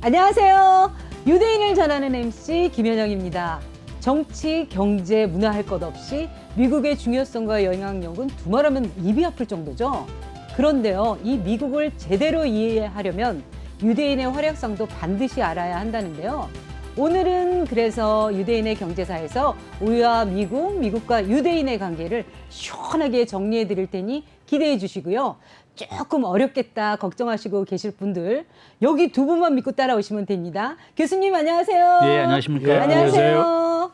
안녕하세요. 유대인을 전하는 MC 김현영입니다. 정치, 경제, 문화 할 것 없이 미국의 중요성과 영향력은 두말하면 입이 아플 정도죠. 그런데요, 이 미국을 제대로 이해하려면 유대인의 활약상도 반드시 알아야 한다는데요. 오늘은 그래서 유대인의 경제사에서 우리와 미국, 미국과 유대인의 관계를 시원하게 정리해 드릴 테니 기대해 주시고요. 조금 어렵겠다 걱정하시고 계실 분들 여기 두 분만 믿고 따라오시면 됩니다. 교수님 안녕하세요. 예, 안녕하십니까. 예, 안녕하세요.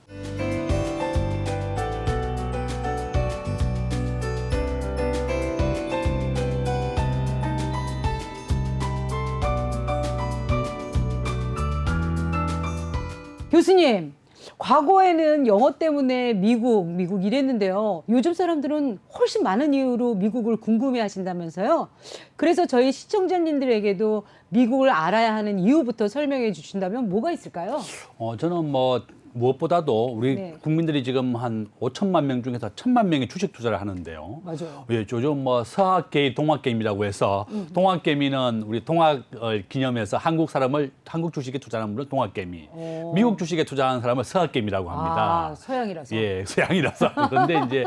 교수님, 과거에는 영어 때문에 미국 이랬는데요. 요즘 사람들은 훨씬 많은 이유로 미국을 궁금해 하신다면서요. 그래서 저희 시청자님들에게도 미국을 알아야 하는 이유부터 설명해 주신다면 뭐가 있을까요? 저는 무엇보다도 우리 네. 국민들이 지금 한 5천만 명 중에서 1천만 명이 주식 투자를 하는데요. 맞아요. 예, 요즘 서학개미, 동학개미라고 해서 동학개미는 우리 동학을 기념해서 한국 주식에 투자하는 분을 동학개미, 미국 주식에 투자하는 사람을 서학개미라고 합니다. 아, 서양이라서. 예, 서양이라서. 그런데 이제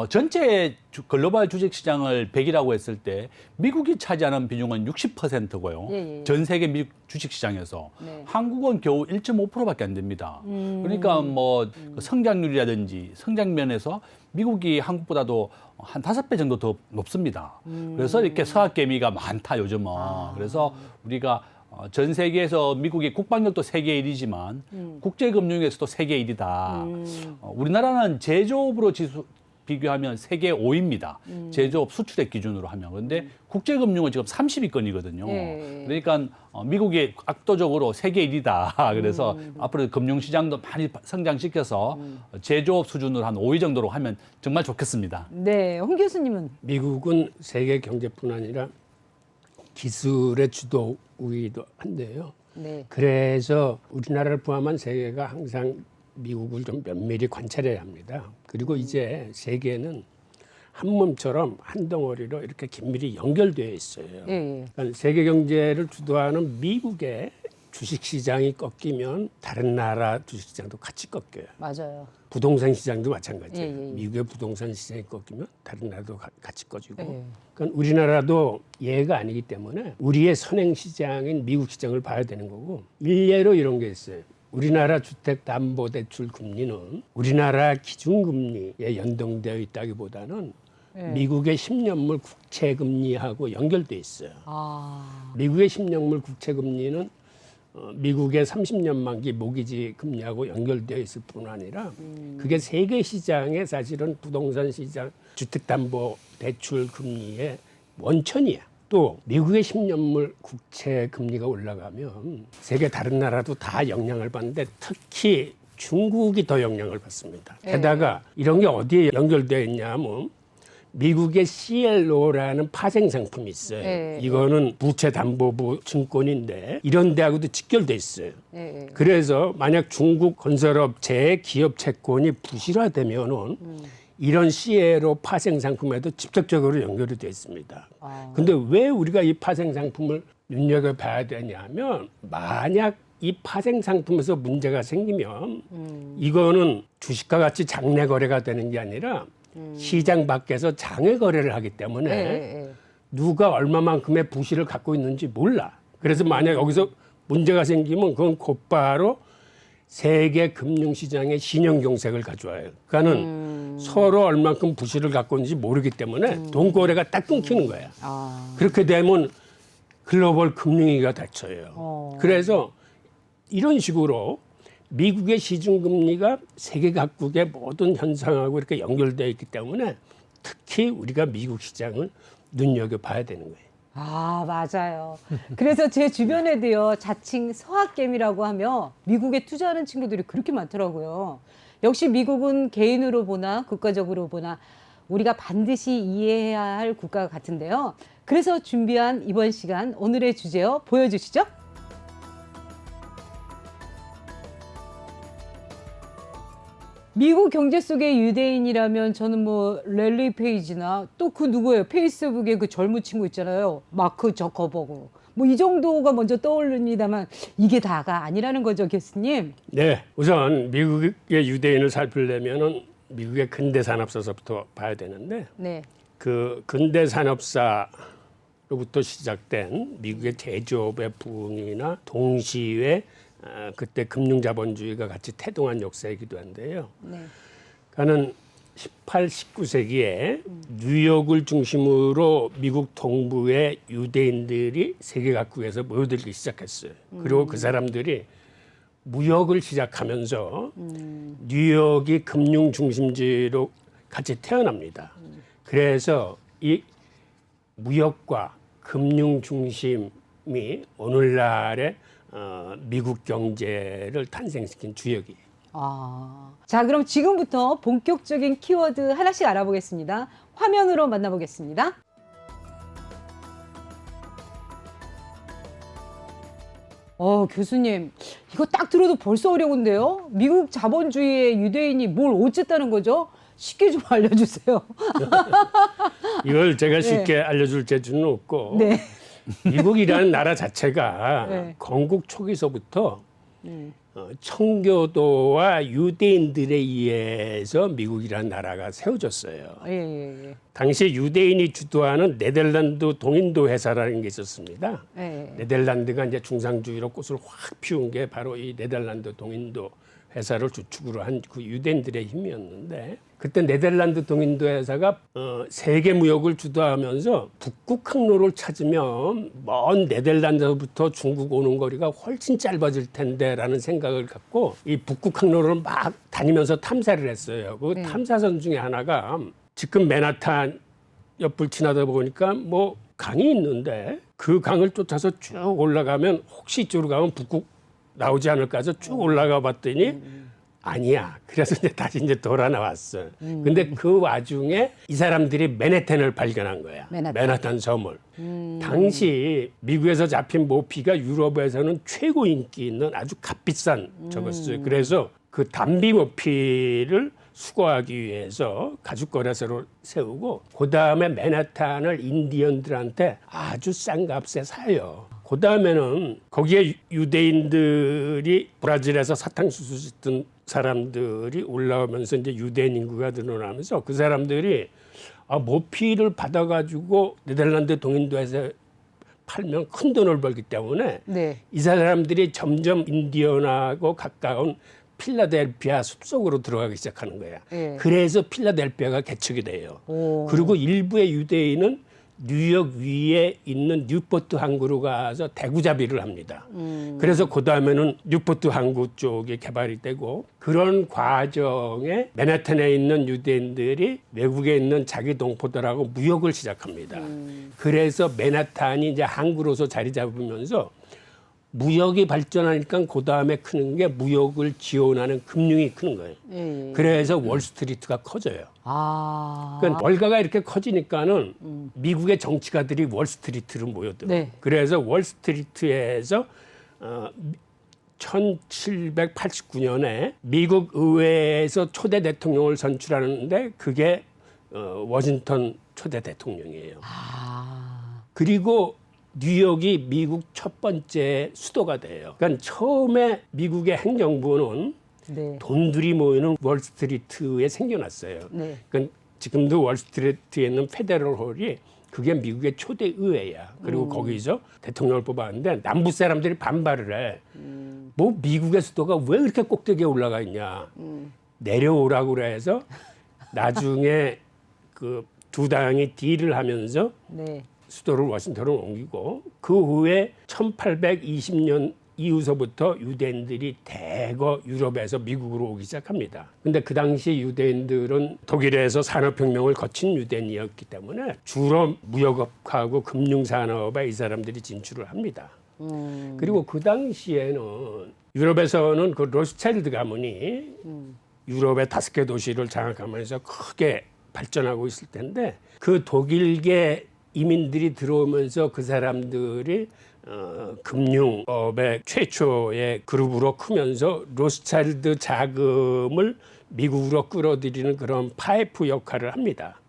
전체 글로벌 주식 시장을 100이라고 했을 때 미국이 차지하는 비중은 60%고요. 예. 전 세계 미국 주식 시장에서 네. 한국은 겨우 1.5%밖에 안 됩니다. 그러니까 그 성장률이라든지 성장면에서 미국이 한국보다도 한 5배 정도 더 높습니다. 그래서 이렇게 서학개미가 많다 요즘은. 그래서 우리가 전 세계에서 미국이 국방력도 세계 1위지만 국제금융에서도 세계 1위다. 우리나라는 제조업으로 비교하면 세계 5위입니다. 제조업 수출액 기준으로 하면. 그런데 국제금융은 지금 30위권이거든요. 예. 그러니까 미국이 압도적으로 세계 1위다. 그래서 앞으로 금융시장도 많이 성장시켜서 제조업 수준으로 한 5위 정도로 하면 정말 좋겠습니다. 네, 홍 교수님은? 미국은 세계 경제뿐 아니라 기술의 주도 우위도 한데요. 네. 그래서 우리나라를 포함한 세계가 항상 미국을 좀 면밀히 관찰해야 합니다. 그리고 이제 세계는 한 몸처럼 한 덩어리로 이렇게 긴밀히 연결되어 있어요. 예. 그러니까 세계 경제를 주도하는 미국의 주식시장이 꺾이면 다른 나라 주식시장도 같이 꺾여요. 맞아요. 부동산 시장도 마찬가지예요. 예. 미국의 부동산 시장이 꺾이면 다른 나라도 같이 꺼지고. 예. 그러니까 우리나라도 예가 아니기 때문에 우리의 선행 시장인 미국 시장을 봐야 되는 거고, 일례로 이런 게 있어요. 우리나라 주택담보대출 금리는 우리나라 기준금리에 연동되어 있다기보다는 예. 미국의 10년물 국채금리하고 연결돼 있어요. 아, 미국의 10년물 국채금리는 미국의 30년 만기 모기지 금리하고 연결되어 있을 뿐 아니라 그게 세계 시장의 사실은 부동산 시장 주택담보대출 금리의 원천이야. 또 미국의 10년물 국채 금리가 올라가면 세계 다른 나라도 다 영향을 받는데 특히 중국이 더 영향을 받습니다. 게다가 이런 게 어디에 연결되어 있냐 하면 미국의 CLO라는 파생 상품이 있어요. 네. 이거는 부채담보부 증권인데 이런 데하고도 직결돼 있어요. 예. 그래서 만약 중국 건설업체의 기업 채권이 부실화되면은 이런 CLO 파생 상품에도 직접적으로 연결이 되어 있습니다. 근데 왜 우리가 이 파생 상품을 눈여겨봐야 되냐면 만약 이 파생 상품에서 문제가 생기면 이거는 주식과 같이 장내 거래가 되는 게 아니라 시장 밖에서 장외 거래를 하기 때문에 예. 누가 얼마만큼의 부실을 갖고 있는지 몰라. 그래서 만약 여기서 문제가 생기면 그건 곧바로 세계 금융시장의 신용경색을 가져와요. 그러니까는 서로 얼만큼 부실을 갖고 있는지 모르기 때문에 돈거래가 딱 끊기는 거야. 아, 그렇게 되면 글로벌 금융위기가 닥쳐요. 그래서 이런 식으로 미국의 시중금리가 세계 각국의 모든 현상하고 이렇게 연결되어 있기 때문에 특히 우리가 미국 시장을 눈여겨봐야 되는 거예요. 아, 맞아요. 그래서 제 주변에도요, 자칭 서학개미라고 하며 미국에 투자하는 친구들이 그렇게 많더라고요. 역시 미국은 개인으로 보나 국가적으로 보나 우리가 반드시 이해해야 할 국가 같은데요. 그래서 준비한 이번 시간 오늘의 주제요, 보여주시죠. 미국 경제 속의 유대인이라면 저는 뭐 랠리 페이지나 또 그 누구예요? 페이스북에 그 젊은 친구 있잖아요. 마크 저커버그. 뭐 이 정도가 먼저 떠오릅니다만 이게 다가 아니라는 거죠, 교수님. 네, 우선 미국의 유대인을 살피려면은 미국의 근대 산업사서부터 봐야 되는데 네. 그 근대 산업사로부터 시작된 미국의 제조업의 부흥이나 동시에 그때 금융자본주의가 같이 태동한 역사이기도 한데요. 네. 그는 18, 19세기에 뉴욕을 중심으로 미국 동부의 유대인들이 세계 각국에서 모여들기 시작했어요. 그리고 그 사람들이 무역을 시작하면서 뉴욕이 금융 중심지로 같이 태어납니다. 그래서 이 무역과 금융 중심이 오늘날의 미국 경제를 탄생시킨 주역이에요. 자, 그럼 지금부터 본격적인 키워드 하나씩 알아보겠습니다. 화면으로 만나보겠습니다. 교수님, 이거 딱 들어도 벌써 어려운데요? 미국 자본주의의 유대인이 뭘 어쨌다는 거죠? 쉽게 좀 알려주세요. 이걸 제가 쉽게 알려줄 재주는 없고 네. 미국이라는 나라 자체가 네. 건국 초기서부터 청교도와 유대인들에 의해서 미국이라는 나라가 세워졌어요. 예. 당시 유대인이 주도하는 네덜란드 동인도 회사라는 게 있었습니다. 예. 네덜란드가 이제 중상주의로 꽃을 확 피운 게 바로 이 네덜란드 동인도 회사를 주축으로 한 그 유대인들의 힘이었는데 그때 네덜란드 동인도 회사가 세계 무역을 주도하면서 북극 항로를 찾으면 먼 네덜란드부터 중국 오는 거리가 훨씬 짧아질 텐데라는 생각을 갖고 이 북극 항로를 막 다니면서 탐사를 했어요. 그 탐사선 중에 하나가 지금 맨하탄 옆을 지나다 보니까 뭐 강이 있는데 그 강을 쫓아서 쭉 올라가면 혹시 이쪽으로 가면 북극 나오지 않을까 해서 쭉 올라가 봤더니 아니야. 그래서 이제 다시 돌아 나왔어. 근데 그 와중에 이 사람들이 맨해튼을 발견한 거야. 맨하탄 섬을. 당시 미국에서 잡힌 모피가 유럽에서는 최고 인기 있는 아주 값비싼 저것이었어요. 그래서 그 단비 모피를 수거하기 위해서 가죽거래소를 세우고 그다음에 맨하탄을 인디언들한테 아주 싼 값에 사요. 그다음에는 거기에 유대인들이 브라질에서 사탕수수 짓던 사람들이 올라오면서 이제 유대인 인구가 늘어나면서 그 사람들이 모피를 받아가지고 네덜란드 동인도에서 팔면 큰 돈을 벌기 때문에 이 사람들이 점점 인디언하고 가까운 필라델피아 숲속으로 들어가기 시작하는 거야. 그래서 필라델피아가 개척이 돼요. 그리고 일부의 유대인은 뉴욕 위에 있는 뉴포트 항구로 가서 대구잡이를 합니다. 그래서 그 다음에는 뉴포트 항구 쪽이 개발이 되고 그런 과정에 맨해튼에 있는 유대인들이 외국에 있는 자기 동포들하고 무역을 시작합니다. 그래서 맨해튼이 이제 항구로서 자리 잡으면서 무역이 발전하니까 그 다음에 크는 게 무역을 지원하는 금융이 크는 거예요. 그래서 월스트리트가 커져요. 그러니까 월가가 이렇게 커지니까는 미국의 정치가들이 월스트리트로 모여들어요. 그래서 월스트리트에서 1789년에 미국 의회에서 초대 대통령을 선출하는데 그게 워싱턴 초대 대통령이에요. 그리고 뉴욕이 미국 첫 번째 수도가 돼요. 그러니까 처음에 미국의 행정부는 돈들이 모이는 월스트리트에 생겨났어요. 그러니까 지금도 월스트리트에 있는 페더럴 홀이 그게 미국의 초대 의회야. 그리고 거기서 대통령을 뽑았는데 남부 사람들이 반발을 해. 뭐 미국의 수도가 왜 이렇게 꼭대기에 올라가 있냐. 내려오라고 그래서 나중에 그 두 당이 딜을 하면서 수도를 워싱턴으로 옮기고 그 후에 1820년 이후서부터 유대인들이 대거 유럽에서 미국으로 오기 시작합니다. 근데 그 당시 유대인들은 독일에서 산업혁명을 거친 유대인이었기 때문에 주로 무역업하고 금융산업에 이 사람들이 진출을 합니다. 그리고 그 당시에는 유럽에서는 그 로스차일드 가문이 유럽의 5개 도시를 장악하면서 크게 발전하고 있을 텐데 그 독일계 이민들이 들어오면서 그 사람들이 금융업의 최초의 그룹으로 크면서 로스차일드 자금을 미국으로 끌어들이는 그런 파이프 역할을 합니다.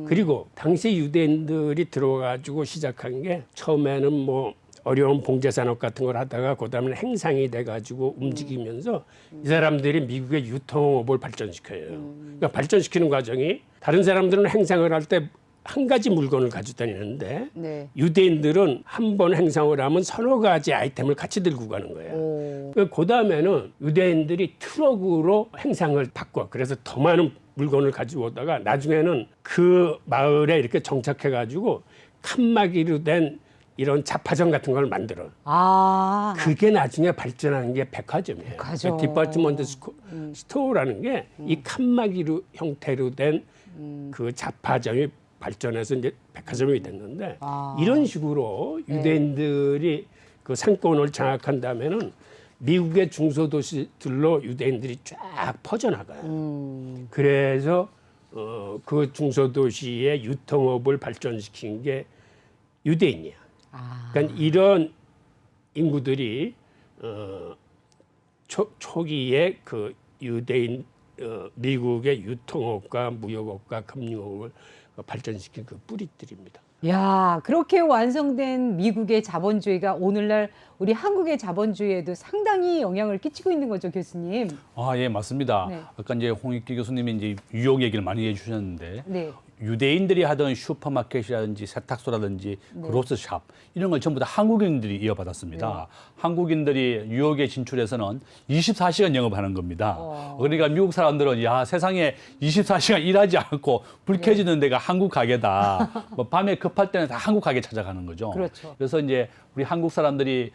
그리고 당시 유대인들이 들어와가지고 시작한 게 처음에는 뭐 어려운 봉제 산업 같은 걸 하다가 그다음에 행상이 돼가지고 움직이면서 이 사람들이 미국의 유통업을 발전시켜요. 그러니까 발전시키는 과정이 다른 사람들은 행상을 할 때 한 가지 물건을 가지고 다니는데 네. 유대인들은 한 번 행상을 하면 서너 가지 아이템을 같이 들고 가는 거예요. 그 다음에는 유대인들이 트럭으로 행상을 바꿔. 그래서 더 많은 물건을 가지고 오다가 나중에는 그 마을에 이렇게 정착해가지고 칸막이로 된 이런 잡화점 같은 걸 만들어. 아. 그게 나중에 발전한 게 백화점이에요. 백화점. 디파트먼트 스토어라는 게 이 칸막이로 형태로 된 그 잡화점이 발전해서 이제 백화점이 됐는데 이런 식으로 유대인들이 그 상권을 장악한 다음에는 미국의 중소도시들로 유대인들이 쫙 퍼져나가요. 그래서 그 중소도시의 유통업을 발전시킨 게 유대인이야. 그러니까 이런 인구들이 초기에 그 유대인 미국의 유통업과 무역업과 금융업을 발전시킨 그 뿌리들입니다. 야, 그렇게 완성된 미국의 자본주의가 오늘날 우리 한국의 자본주의에도 상당히 영향을 끼치고 있는 거죠, 교수님. 아, 예, 맞습니다. 네. 아까 이제 홍익기 교수님이 이제 유혹 얘기를 많이 해주셨는데 네. 유대인들이 하던 슈퍼마켓이라든지 세탁소라든지 그로스샵 이런 걸 전부 다 한국인들이 이어받았습니다. 한국인들이 뉴욕에 진출해서는 24시간 영업하는 겁니다. 그러니까 미국 사람들은 야 세상에 24시간 일하지 않고 불 켜지는 데가 한국 가게다. 뭐 밤에 급할 때는 다 한국 가게 찾아가는 거죠. 그렇죠. 그래서 이제 우리 한국 사람들이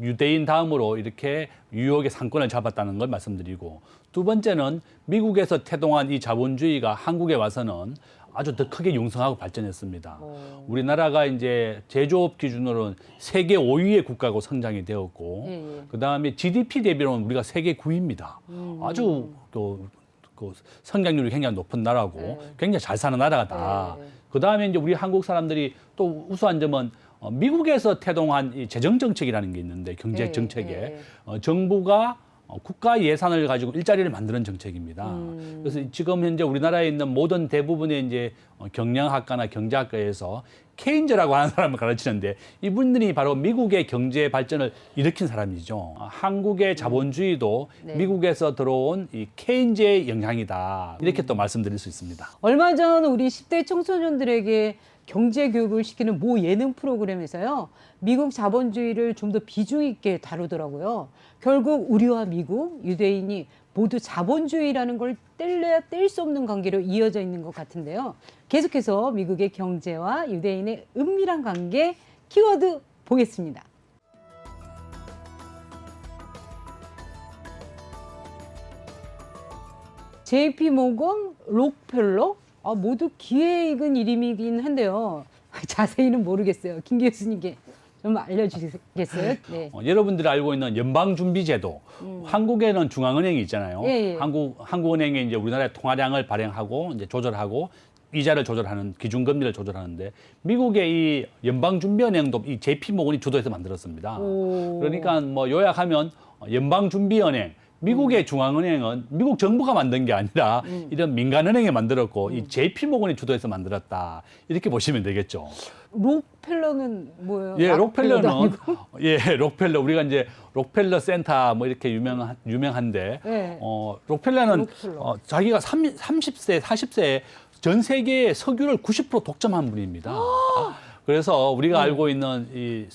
유대인 다음으로 이렇게 뉴욕의 상권을 잡았다는 걸 말씀드리고 두 번째는 미국에서 태동한 이 자본주의가 한국에 와서는 아주 더 크게 융성하고 발전했습니다. 우리나라가 이제 제조업 기준으로는 세계 5위의 국가고 성장이 되었고, 그 다음에 GDP 대비로는 우리가 세계 9위입니다. 아주 그 성장률이 굉장히 높은 나라고 굉장히 잘 사는 나라다. 그 다음에 이제 우리 한국 사람들이 또 우수한 점은 미국에서 태동한 이 재정 정책이라는 게 있는데 경제 정책에 정부가 국가 예산을 가지고 일자리를 만드는 정책입니다. 그래서 지금 현재 우리나라에 있는 모든 대부분의 이제 경영학과나 경제학과에서 케인즈라고 하는 사람을 가르치는데 이분들이 바로 미국의 경제 발전을 일으킨 사람이죠. 한국의 자본주의도 미국에서 들어온 이 케인즈의 영향이다. 이렇게 또 말씀드릴 수 있습니다. 얼마 전 우리 10대 청소년들에게 경제 교육을 시키는 모 예능 프로그램에서요. 미국 자본주의를 좀 더 비중 있게 다루더라고요. 결국 우리와 미국, 유대인이 모두 자본주의라는 걸 뗄래야 뗄 수 없는 관계로 이어져 있는 것 같은데요. 계속해서 미국의 경제와 유대인의 은밀한 관계 키워드 보겠습니다. JP 모건, 록펠러 모두 기회 익은 이름이긴 한데요. 자세히는 모르겠어요. 김 교수님께 좀 알려주시겠어요? 네. 여러분들이 알고 있는 연방준비제도, 한국에는 중앙은행이 있잖아요. 예. 한국은행이 이제 우리나라의 통화량을 발행하고 이제 조절하고 이자를 조절하는 기준금리를 조절하는데 미국의 이 연방준비은행도 이 JP모건이 주도해서 만들었습니다. 그러니까 뭐 요약하면 연방준비은행 미국의 중앙은행은 미국 정부가 만든 게 아니라 이런 민간은행이 만들었고 이 JP모건이 주도해서 만들었다. 이렇게 보시면 되겠죠. 록펠러는 뭐예요? 예, 록펠러 우리가 이제 록펠러 센터 뭐 이렇게 유명한데 네. 록펠러는 자기가 30세, 40세에 전 세계의 석유를 90% 독점한 분입니다. 그래서 우리가 알고 있는 이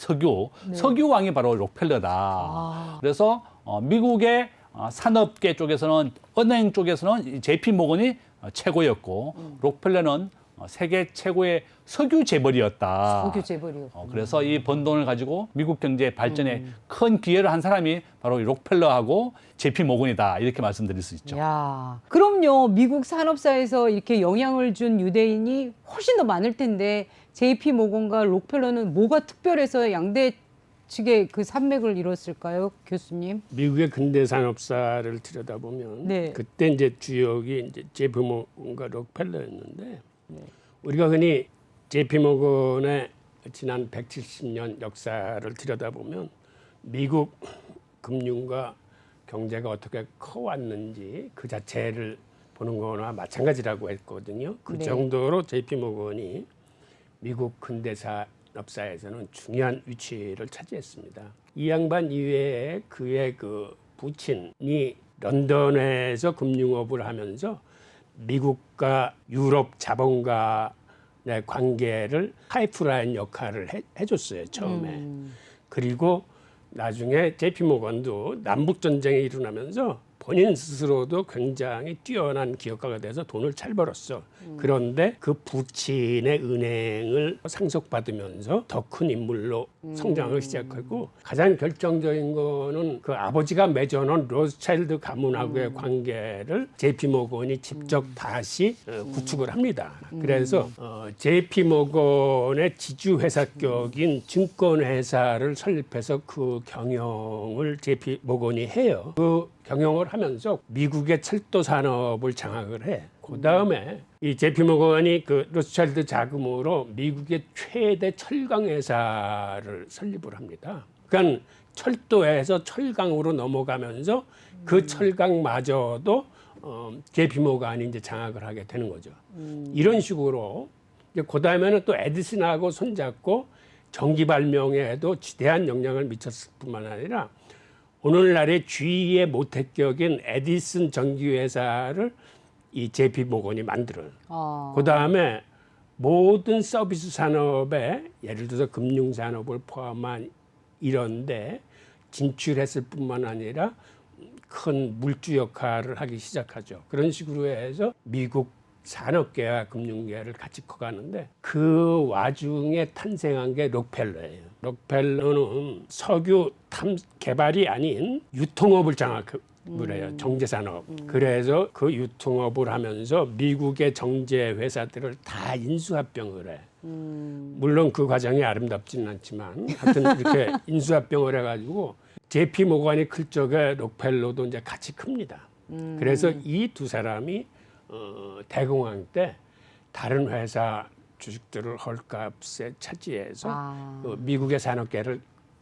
석유왕이 바로 록펠러다. 그래서 미국의 산업계 쪽에서는 은행 쪽에서는 이 JP모건이 최고였고 록펠러는 세계 최고의 석유 재벌이었다. 석유 재벌이요. 그래서 이 번 돈을 가지고 미국 경제 발전에 큰 기여를 한 사람이 바로 이 록펠러하고 JP모건이다. 이렇게 말씀드릴 수 있죠. 야, 그럼요. 미국 산업사에서 이렇게 영향을 준 유대인이 훨씬 더 많을 텐데 JP모건과 록펠러는 뭐가 특별해서 양대 측의 그 산맥을 이뤘을까요, 교수님? 미국의 근대 산업사를 들여다보면 네. 그때 이제 주역이 이제 JP모건과 록펠러였는데 우리가 흔히 JP모건의 지난 170년 역사를 들여다보면 미국 금융과 경제가 어떻게 커왔는지 그 자체를 보는 거나 마찬가지라고 했거든요. 그 네. 정도로 JP모건이 미국 근대 업사에서는 중요한 위치를 차지했습니다. 이 양반 이외에 그의 그 부친이 런던에서 금융업을 하면서 미국과 유럽 자본가의 관계를 파이프라인 역할을 해줬어요, 처음에. 그리고 나중에 JP 모건도 남북 전쟁이 일어나면서 본인 스스로도 굉장히 뛰어난 기업가가 돼서 돈을 잘 벌었어. 그런데 그 부친의 은행을 상속받으면서 더 큰 인물로 성장을 시작하고 가장 결정적인 거는 그 아버지가 맺어놓은 로스차일드 가문하고의 관계를 JP 모건이 직접 다시 구축을 합니다. 그래서 JP 모건의 지주회사격인 증권회사를 설립해서 그 경영을 JP 모건이 해요. 그 경영을 하면서 미국의 철도 산업을 장악을 해. 그 다음에 이 JP 모건이 그 로스차일드 자금으로 미국의 최대 철강 회사를 설립을 합니다. 그러니까 철도에서 철강으로 넘어가면서 그 철강마저도 JP 모건이 이제 장악을 하게 되는 거죠. 이런 식으로 이제 그 다음에는 또 에디슨하고 손잡고 전기 발명에도 지대한 영향을 미쳤을 뿐만 아니라 오늘날의 GE의 모태격인 에디슨 전기회사를 이 JP 모건이 만들어요. 그 다음에 모든 서비스 산업에 예를 들어서 금융 산업을 포함한 이런데 진출했을 뿐만 아니라 큰 물주 역할을 하기 시작하죠. 그런 식으로 해서 미국 산업계와 금융계를 같이 커가는데 그 와중에 탄생한 게 록펠러예요. 록펠러는 석유 개발이 아닌 유통업을 장악을 해요. 정제산업. 그래서 그 유통업을 하면서 미국의 정제 회사들을 다 인수합병을 해. 물론 그 과정이 아름답지는 않지만 하여튼 이렇게 인수합병을 해가지고 JP 모건이 클 적에 록펠러도 이제 같이 큽니다. 그래서 이 두 사람이 대공황 때 다른 회사 주식들을 헐값에 차지해서 그 미국의 산업계를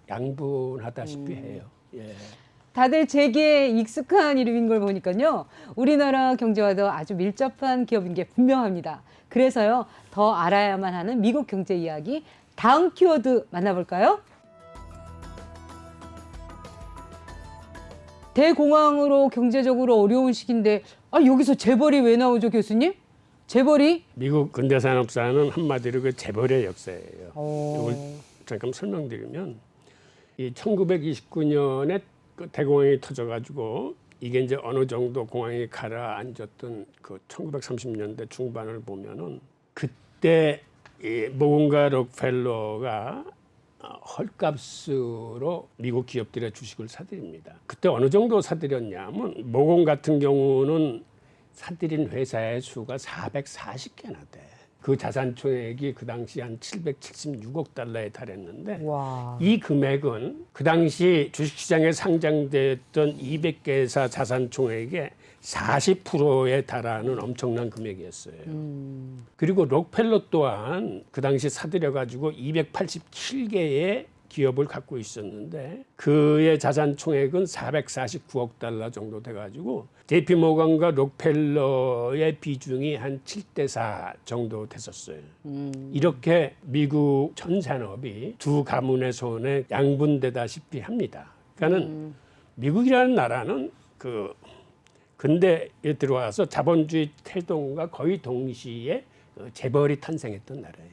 양분하다시피 해요. 예. 다들 제게 익숙한 이름인 걸 보니까요. 우리나라 경제와도 아주 밀접한 기업인 게 분명합니다. 그래서요. 더 알아야만 하는 미국 경제 이야기 다음 키워드 만나볼까요? 대공황으로 경제적으로 어려운 시기인데 여기서 재벌이 왜 나오죠, 교수님? 재벌이? 미국 근대산업사는 한마디로 그 재벌의 역사예요. 이걸 잠깐 설명드리면 이 1929년에 그 대공황이 터져가지고 이게 이제 어느 정도 공황이 가라앉았던 그 1930년대 중반을 보면은 그때 이 모건과 록펠러가 헐값으로 미국 기업들의 주식을 사들입니다. 그때 어느 정도 사들였냐면 모건 같은 경우는 사들인 회사의 수가 440개나 돼. 그 자산 총액이 그 당시 한 776억 달러에 달했는데 와. 이 금액은 그 당시 주식시장에 상장됐던 200개사 자산 총액의 40%에 달하는 엄청난 금액이었어요. 그리고 록펠러 또한 그 당시 사들여가지고 287개의 기업을 갖고 있었는데 그의 자산 총액은 449억 달러 정도 돼가지고 JP 모건과 록펠러의 비중이 한 7대4 정도 됐었어요. 이렇게 미국 전 산업이 두 가문의 손에 양분되다시피 합니다. 그러니까는 미국이라는 나라는 그 근대에 들어와서 자본주의 태동과 거의 동시에 재벌이 탄생했던 나라예요.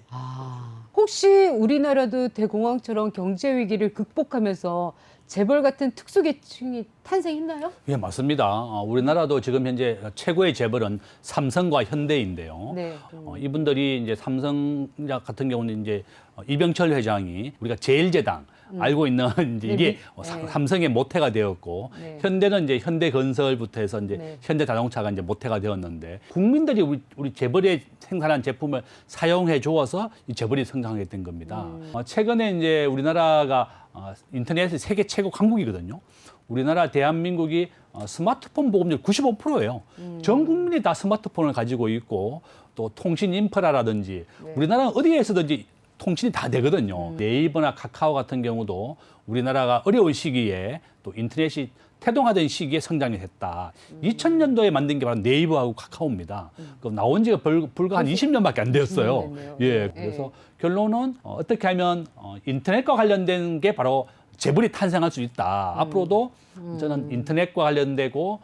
혹시 우리나라도 대공황처럼 경제 위기를 극복하면서 재벌 같은 특수계층이 탄생했나요? 예, 맞습니다. 우리나라도 지금 현재 최고의 재벌은 삼성과 현대인데요. 네. 이분들이 이제 삼성 같은 경우는 이제 이병철 회장이 우리가 제일제당 알고 있는 이제 이게 삼성의 모태가 되었고 현대는 이제 현대건설부터 해서 이제 현대자동차가 이제 모태가 되었는데 국민들이 우리 재벌이 생산한 제품을 사용해 주어서 이 재벌이 성장하게 된 겁니다. 최근에 이제 우리나라가 인터넷의 세계 최고 강국이거든요. 우리나라 대한민국이 스마트폰 보급률 95%예요. 전 국민이 다 스마트폰을 가지고 있고 또 통신 인프라라든지 우리나라 어디에서든지 통신이 다 되거든요. 네이버나 카카오 같은 경우도 우리나라가 어려운 시기에 또 인터넷이 태동하던 시기에 성장을 했다. 2000년도에 만든 게 바로 네이버하고 카카오입니다. 그 나온 지가 불과 한 20년밖에 안 되었어요. 20년 됐네요. 예, 그래서 결론은 어떻게 하면 인터넷과 관련된 게 바로 재벌이 탄생할 수 있다. 앞으로도 저는 인터넷과 관련되고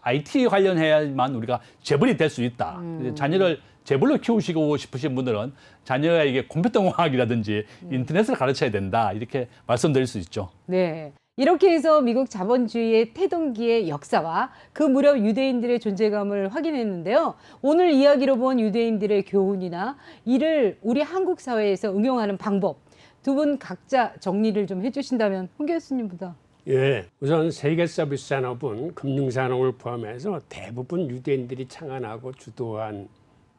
IT 관련해야만 우리가 재벌이 될 수 있다. 자녀를 재벌로 키우시고 싶으신 분들은 자녀에게 컴퓨터 공학이라든지 인터넷을 가르쳐야 된다. 이렇게 말씀드릴 수 있죠. 네. 이렇게 해서 미국 자본주의의 태동기의 역사와 그 무렵 유대인들의 존재감을 확인했는데요. 오늘 이야기로 본 유대인들의 교훈이나 이를 우리 한국 사회에서 응용하는 방법, 두 분 각자 정리를 좀 해주신다면 홍 교수님보다. 예, 우선 세계 서비스 산업은 금융산업을 포함해서 대부분 유대인들이 창안하고 주도한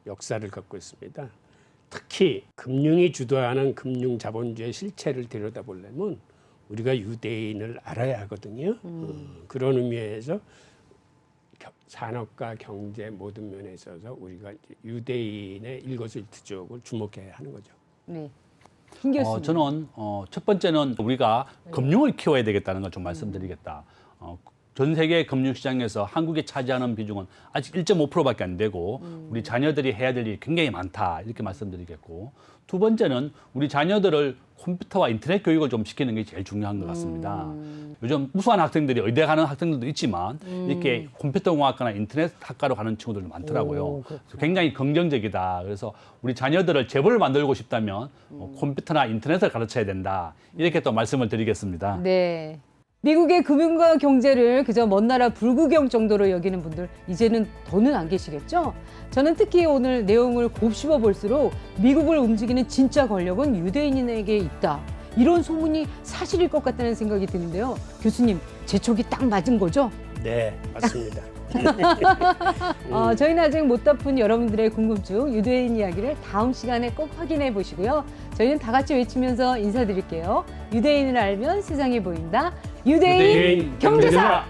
역사를 갖고 있습니다. 특히 금융이 주도하는 금융 자본주의 실체를 들여다보려면 우리가 유대인을 알아야 하거든요. 그런 의미에서 산업과 경제 모든 면에 있어서 우리가 유대인의 일거수일투족을 주목해야 하는 거죠. 네. 홍 교수님. 저는 첫 번째는 우리가 금융을 키워야 되겠다는 걸 좀 말씀드리겠다. 전 세계 금융시장에서 한국이 차지하는 비중은 아직 1.5%밖에 안 되고 우리 자녀들이 해야 될 일이 굉장히 많다 이렇게 말씀드리겠고, 두 번째는 우리 자녀들을 컴퓨터와 인터넷 교육을 좀 시키는 게 제일 중요한 것 같습니다. 요즘 우수한 학생들이 의대 가는 학생들도 있지만 이렇게 컴퓨터 공학과나 인터넷 학과로 가는 친구들도 많더라고요. 그래서 굉장히 긍정적이다. 그래서 우리 자녀들을 재벌을 만들고 싶다면 컴퓨터나 인터넷을 가르쳐야 된다. 이렇게 또 말씀을 드리겠습니다. 네. 미국의 금융과 경제를 그저 먼 나라 불구경 정도로 여기는 분들 이제는 더는 안 계시겠죠? 저는 특히 오늘 내용을 곱씹어 볼수록 미국을 움직이는 진짜 권력은 유대인에게 있다. 이런 소문이 사실일 것 같다는 생각이 드는데요. 교수님, 제 촉이 딱 맞은 거죠? 네, 맞습니다. 저희는 아직 못 덮은 여러분들의 궁금증, 유대인 이야기를 다음 시간에 꼭 확인해 보시고요. 저희는 다 같이 외치면서 인사드릴게요. 유대인을 알면 세상이 보인다. 유대인 경제사!